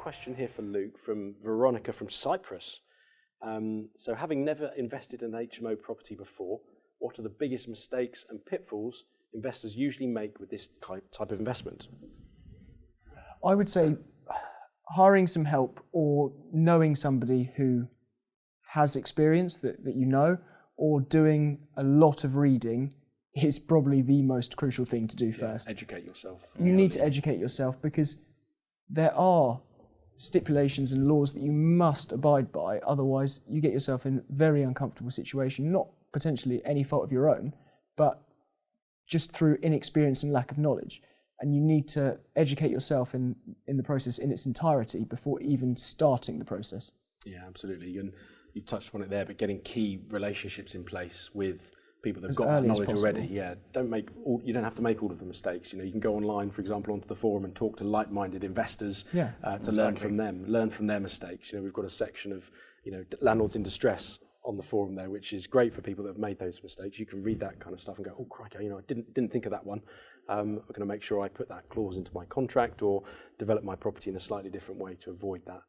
question here for Luke from Veronica from Cyprus. So having never invested in an HMO property before, what are the biggest mistakes and pitfalls investors usually make with this type of investment? I would say hiring some help or knowing somebody who has experience that you know, or doing a lot of reading is probably the most crucial thing to do first. Educate yourself. You need to educate yourself because there are stipulations and laws that you must abide by, otherwise you get yourself in a very uncomfortable situation, not potentially any fault of your own, but just through inexperience and lack of knowledge. And you need to educate yourself in the process in its entirety before even starting the process. Yeah, absolutely. And you touched upon it there, but getting key relationships in place with people that have As got that early as knowledge possible. already. Yeah, you don't have to make all of the mistakes. You know, you can go online, for example, onto the forum and talk to like-minded investors to learn from them, learn from their mistakes. You know, we've got a section of, landlords in distress on the forum there, which is great for people that have made those mistakes. You can read that kind of stuff and go, oh crikey, I didn't think of that one. I'm going to make sure I put that clause into my contract or develop my property in a slightly different way to avoid that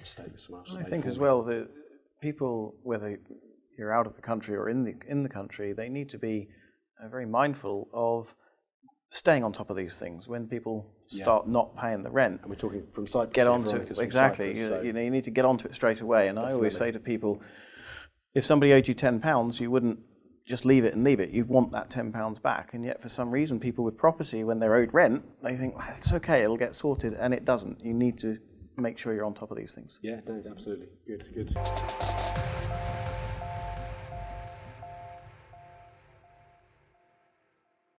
mistake that someone else has made. I think as well that people, whether you're out of the country or in the country, they need to be very mindful of staying on top of these things. When people start not paying the rent, and we're talking from Cyprus, get onto it exactly. Cyprus, you need to get onto it straight away. And I always say to people, if somebody owed you £10, you wouldn't just leave it and leave it. You want that £10 back, and yet for some reason, people with property, when they're owed rent, they think, well, it's okay, it'll get sorted, and it doesn't. You need to make sure you're on top of these things. Yeah, no, absolutely. Good.